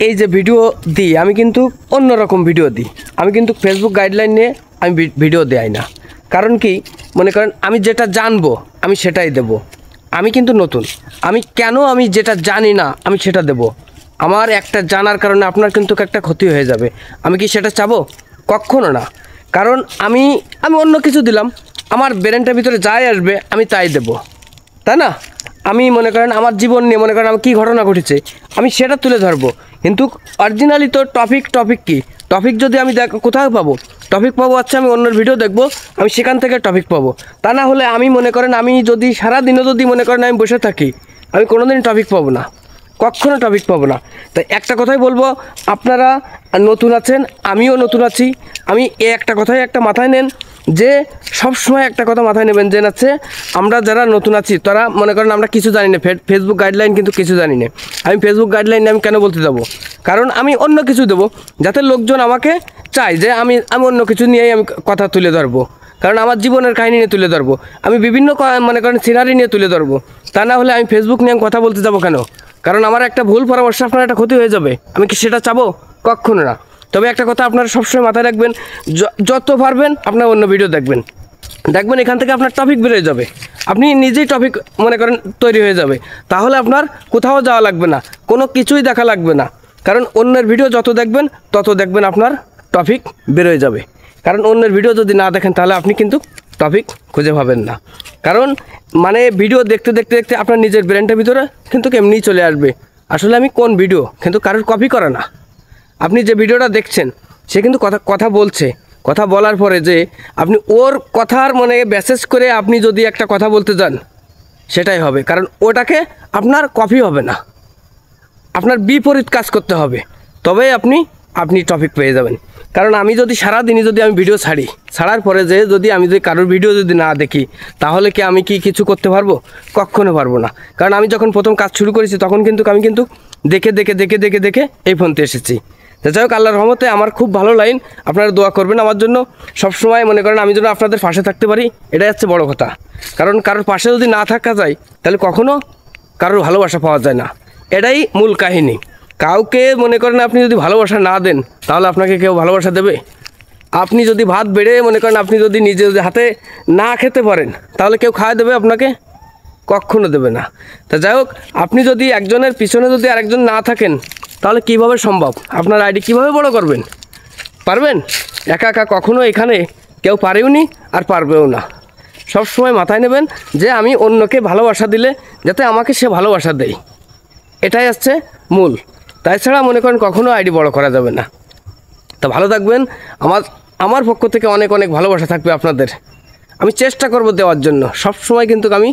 এই যে ভিডিও দিই, আমি কিন্তু অন্যরকম ভিডিও দিই। আমি কিন্তু ফেসবুক গাইডলাইন নিয়ে আমি ভিডিও দেই না। কারণ কি, মনে করেন আমি যেটা জানবো আমি সেটাই দেব। আমি কিন্তু নতুন, আমি যেটা জানি না আমি সেটা দেব। আমার একটা জানার কারণে আপনার কিন্তু একটা ক্ষতি হয়ে যাবে। আমি কি সেটা চাবো? কখনো না। কারণ আমি অন্য কিছু দিলাম, আমার ব্রেনটার ভিতরে যাই আসবে আমি তাই দেব, তাই না? আমি মনে করেন আমার জীবন নিয়ে মনে করেন আমার কী ঘটনা ঘটেছে আমি সেটা তুলে ধরবো। কিন্তু অরিজিনালি তো টপিক কি, টপিক যদি আমি কোথাও পাবো, টপিক পাবো আচ্ছা আমি অন্যের ভিডিও দেখবো, আমি সেখান থেকে টপিক পাবো। তা না হলে আমি মনে করেন আমি যদি সারাদিনও যদি মনে করেন আমি বসে থাকি, আমি কোনো দিন টপিক পাবো না, কখনো টপিক পাবো না। তাই একটা কথাই বলবো, আপনারা নতুন আছেন, আমিও নতুন আছি। আমি একটা কথাই মাথায় নেন যে সবসময় একটা কথা মাথায় নেবেন যে হচ্ছে আমরা যারা নতুন আছি তারা মনে করেন আমরা কিছু জানি না, ফেসবুক গাইডলাইন কিন্তু কিছু জানি না। আমি ফেসবুক গাইডলাইন আমি কেন বলতে যাবো? কারণ আমি অন্য কিছু দেবো যাতে লোকজন আমাকে চায় যে আমি অন্য কিছু নিয়েই আমি কথা তুলে ধরবো। কারণ আমার জীবনের কাহিনী নিয়ে তুলে ধরবো, আমি বিভিন্ন মনে করেন সিনারি নিয়ে তুলে ধরবো। তা না হলে আমি ফেসবুক নিয়ে কথা বলতে যাবো কেন? কারণ আমার একটা ভুল পরামর্শ আপনার একটা ক্ষতি হয়ে যাবে। আমি কি সেটা চাবো? কখনো না। তবে একটা কথা আপনারা সবসময় মাথায় রাখবেন, যত পারবেন আপনার অন্য ভিডিও দেখবেন এখান থেকে আপনার টপিক বেরোয় যাবে, আপনি নিজেই টপিক মনে করেন তৈরি হয়ে যাবে। তাহলে আপনার কোথাও যাওয়া লাগবে না, কোনো কিছুই দেখা লাগবে না। কারণ অন্যের ভিডিও যত দেখবেন তত দেখবেন আপনার টপিক বেরোয় যাবে। কারণ অন্যের ভিডিও যদি না দেখেন তাহলে আপনি কিন্তু টপিক খুঁজে পাবেন না। কারণ মানে ভিডিও দেখতে দেখতে দেখতে আপনার নিজের ব্রেনটার ভিতরে কিন্তু এমনিই চলে আসবে আসলে আমি কোন ভিডিও, কিন্তু কারোর কপি করা না। আপনি যে ভিডিওটা দেখছেন সে কিন্তু কথা বলছে, কথা বলার পরে যে আপনি ওর কথার মনে মেসেজ করে আপনি যদি একটা কথা বলতে যান সেটাই হবে। কারণ ওটাকে আপনার কপি হবে না, আপনার বিপরীত কাজ করতে হবে, তবেই আপনি টপিক পেয়ে যাবেন। কারণ আমি যদি সারাদিনই যদি আমি ভিডিও ছাড়ার পরে যে যদি আমি যদি কারোর ভিডিও যদি না দেখি তাহলে কি আমি কি কিছু করতে পারবো? কখনো পারবো না। কারণ আমি যখন প্রথম কাজ শুরু করেছি তখন কিন্তু আমি দেখে এই পর্যন্ত এসেছি। যাই হোক, আল্লাহর রহমতে আমার খুব ভালো লাইন। আপনারা দোয়া করবেন আমার জন্য সবসময়, মনে করেন আমি যেন আপনাদের পাশে থাকতে পারি, এটাই হচ্ছে বড় কথা। কারণ কারোর পাশে যদি না থাকা যায় তাহলে কখনো কারোর ভালোবাসা পাওয়া যায় না, এটাই মূল কাহিনী। কাউকে মনে করেন আপনি যদি ভালোবাসা না দেন তাহলে আপনাকে কেউ ভালোবাসা দেবে? আপনি যদি ভাত বেড়ে মনে করেন আপনি যদি নিজে হাতে না খেতে পারেন তাহলে কেউ খাওয়া দেবে আপনাকে? কখনো দেবে না। তা যাই হোক, আপনি যদি একজনের পিছনে যদি আরেকজন না থাকেন তাহলে কিভাবে সম্ভব? আপনার আইডি কিভাবে বড় করবেন? পারবেন? একা একা কখনো এখানে কেউ পারেও নি আর পারবেও না। সব সময় মাথায় নেবেন যে আমি অন্যকে ভালোবাসা দিলে যাতে আমাকে সে ভালোবাসা দেয়, এটাই হচ্ছে মূল। তাছাড়া মনে করেন কখনো আইডি বড় করা যাবে না। তা ভালো থাকবেন, আমার পক্ষ থেকে অনেক ভালোবাসা থাকবে আপনাদের। আমি চেষ্টা করব দেওয়ার জন্য, সব সময় কিন্তু আমি